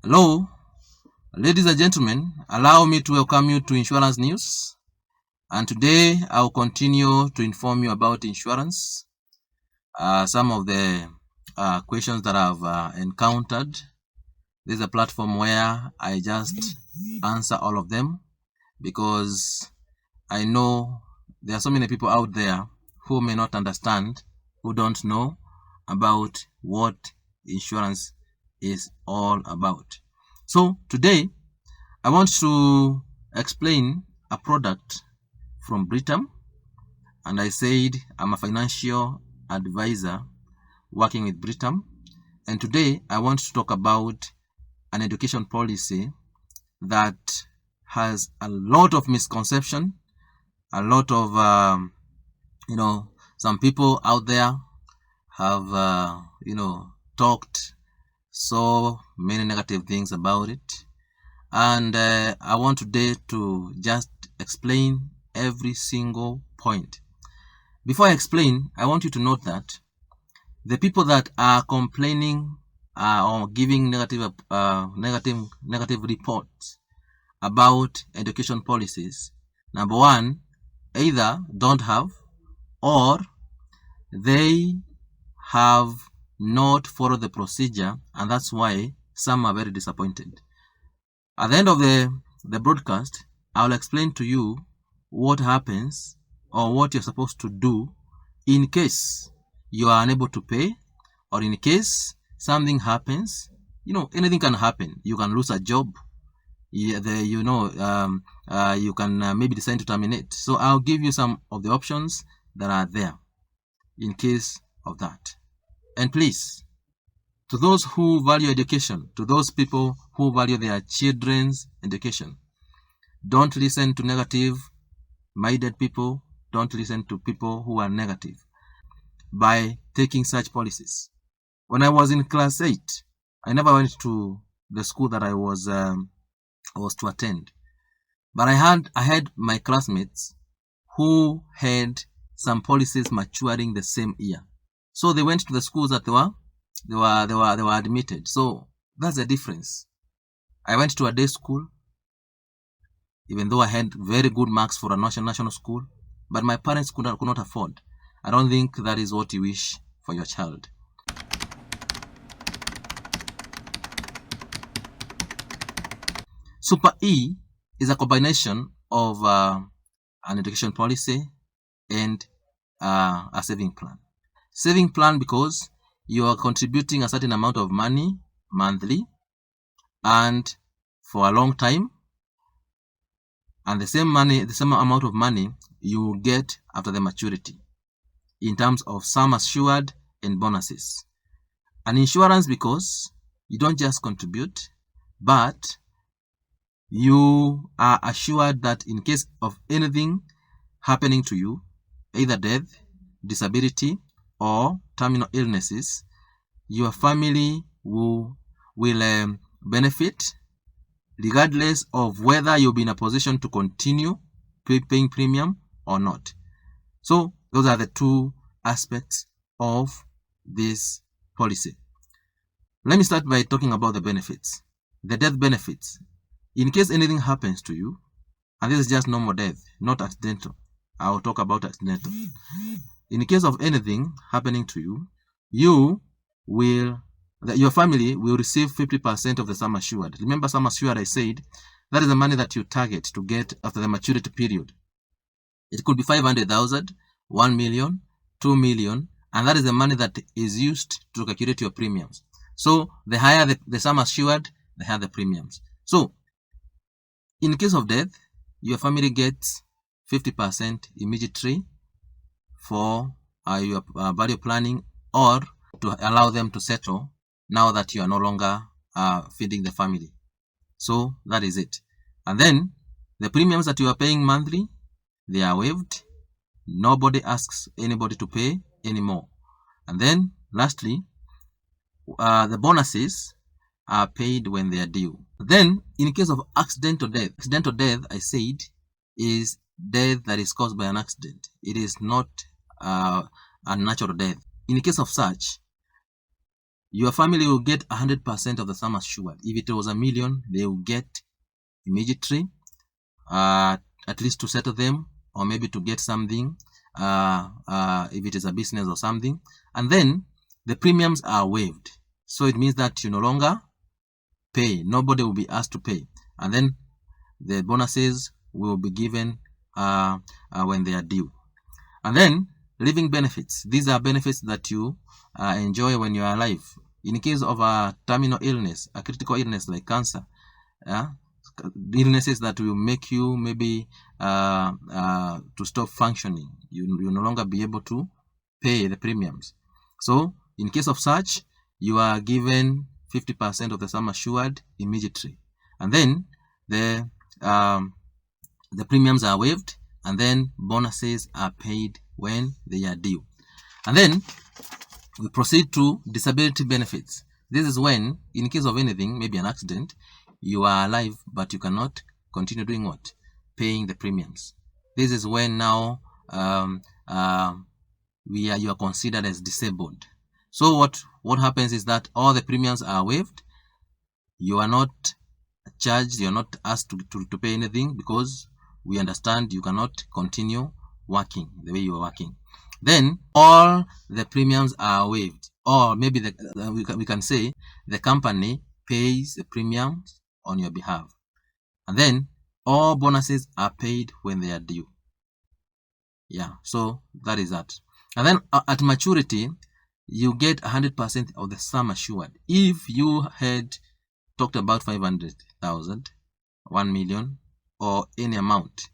Hello, ladies and gentlemen, allow me to welcome you to Insurance News. And today I'll continue to inform you about insurance, some of the questions that I've encountered. This is a platform where I just answer all of them because I know there are so many people out there who may not understand, who don't know about what insurance is all about. So today I want to explain a product from Britain, and I said I'm a financial advisor working with Britain, and today I want to talk about an education policy that has a lot of misconception, a lot of some people out there have talked so many negative things about it. And I want today to just explain every single point. Before I explain, I want you to note that the people that are complaining or giving negative reports about education policies, number one, either don't have or they have not followed the procedure, and that's why some are very disappointed. At the end of the broadcast, I'll explain to you what happens or what you're supposed to do in case you are unable to pay, or in case something happens. Anything can happen. You can lose a job. You can maybe decide to terminate. So I'll give you some of the options that are there in case of that. And please, to those who value education, to those people who value their children's education, don't listen to negative-minded people. Don't listen to people who are negative by taking such policies. When I was in class 8, I never went to the school that I was to attend. But I had my classmates who had some policies maturing the same year. So they went to the schools that they were admitted. So that's the difference. I went to a day school, even though I had very good marks for a national school, but my parents could not afford. I don't think that is what you wish for your child. Super E is a combination of an education policy and a saving plan. Saving plan because you are contributing a certain amount of money monthly and for a long time, and the same amount of money you get after the maturity in terms of sum assured and bonuses. An insurance because you don't just contribute, but you are assured that in case of anything happening to you, either death, disability, or terminal illnesses, your family will benefit regardless of whether you'll be in a position to continue paying premium or not. So those are the two aspects of this policy. Let me start by talking about the benefits. The death benefits. In case anything happens to you, and this is just normal death, not accidental. I will talk about accidental. In case of anything happening to you, your family will receive 50% of the sum assured. Remember, sum assured, I said, that is the money that you target to get after the maturity period. It could be 500,000, 1 million, 2 million, and that is the money that is used to calculate your premiums. So the higher the sum assured, the higher the premiums. So in case of death, your family gets 50% immediately for your burial planning, or to allow them to settle now that you are no longer feeding the family. So that is it. And then the premiums that you are paying monthly, they are waived. Nobody asks anybody to pay anymore. And then lastly, the bonuses are paid when they are due. Then in case of accidental death, I said, is death that is caused by an accident. It is not a natural death. In the case of such, Your family will get 100% of the sum assured. If it was $1 million, they will get immediately, at least to settle them, or maybe to get something, if it is a business or something. And then the premiums are waived. So it means that you no longer pay. Nobody will be asked to pay. And then the bonuses will be given when they are due. And then living benefits. These are benefits that you enjoy when you are alive. In case of a terminal illness, a critical illness like cancer, illnesses that will make you maybe to stop functioning. You no longer be able to pay the premiums. So in case of such, you are given 50% of the sum assured immediately. And then the premiums are waived, and then bonuses are paid when they are due. And then we proceed to disability benefits. This is when, in case of anything, maybe an accident, you are alive, but you cannot continue doing what? Paying the premiums. This is when now you are considered as disabled. So what happens is that all the premiums are waived. You are not charged. You are not asked to pay anything, because we understand you cannot continue working the way you are working. Then all the premiums are waived, or maybe we can say the company pays the premiums on your behalf. And then all bonuses are paid when they are due. Yeah, so that is that. And then at maturity, you get 100% of the sum assured. If you had talked about 500,000, 1 million, or any amount,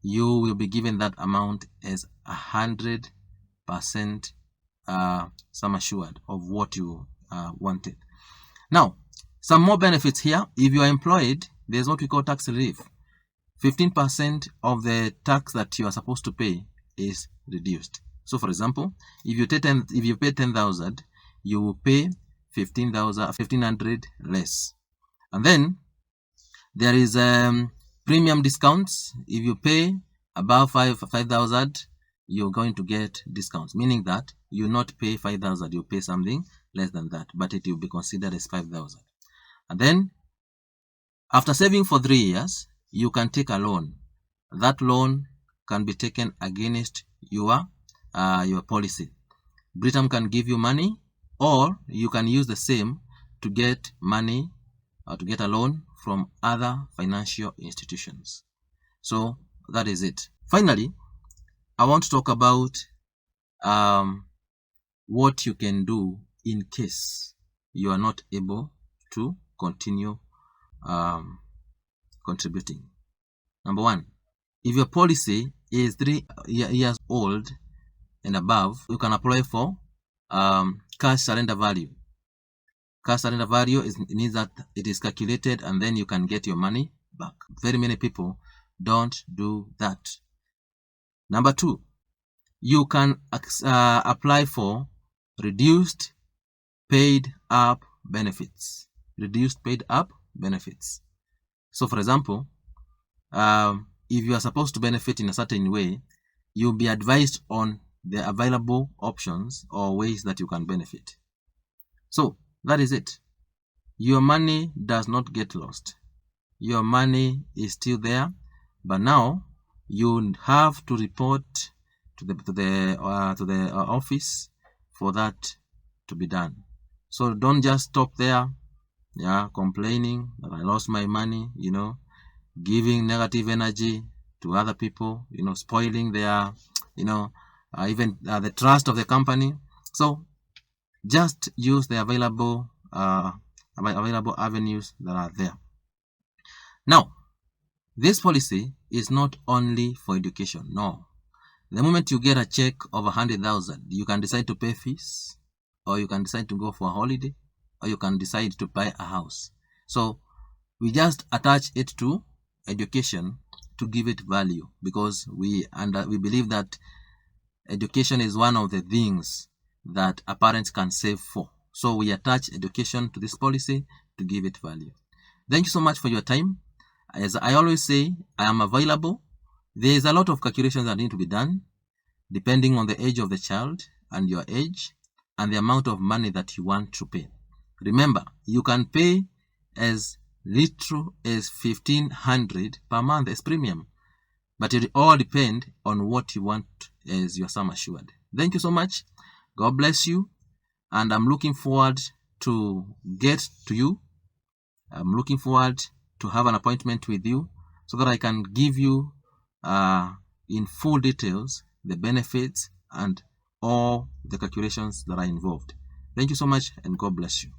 you will be given that amount as 100% sum assured of what you wanted. Now, some more benefits here. If you are employed, there's what we call tax relief. 15% of the tax that you are supposed to pay is reduced. So, for example, if you pay 10,000, you will pay 1,500 less. And then there is premium discounts. If you pay above 5,000, you're going to get discounts, meaning that you not pay 5,000, you pay something less than that, but it will be considered as 5,000. And then after saving for 3 years, you can take a loan. That loan can be taken against your policy. Britam can give you money, or you can use the same to get money or to get a loan from other financial institutions. So that is it. Finally, I want to talk about what you can do in case you are not able to continue contributing. Number one, if your policy is 3 years old and above, you can apply for cash surrender value. Cash surrender value means that it is calculated and then you can get your money back. Very many people don't do that. Number two, you can apply for reduced paid up benefits. Reduced paid up benefits. So, for example, if you are supposed to benefit in a certain way, you'll be advised on the available options or ways that you can benefit. So that is it. Your money does not get lost. Your money is still there, but now you have to report to the office for that to be done. So don't just stop there, complaining that I lost my money, giving negative energy to other people, spoiling their, even the trust of the company. So just use the available avenues that are there. Now, this policy is not only for education. No. The moment you get a check of 100,000, you can decide to pay fees, or you can decide to go for a holiday, or you can decide to buy a house. So we just attach it to education to give it value, because we believe that education is one of the things that a parent can save for. So we attach education to this policy to give it value. Thank you so much for your time. As I always say, I am available. There is a lot of calculations that need to be done depending on the age of the child and your age. and the amount of money that you want to pay. Remember, you can pay as little as $1,500 per month as premium, but it all depends on what you want as your sum assured. Thank you so much. God bless you, and I'm looking forward to get to you. I'm looking forward to have an appointment with you so that I can give you in full details the benefits and all the calculations that are involved. Thank you so much, and God bless you.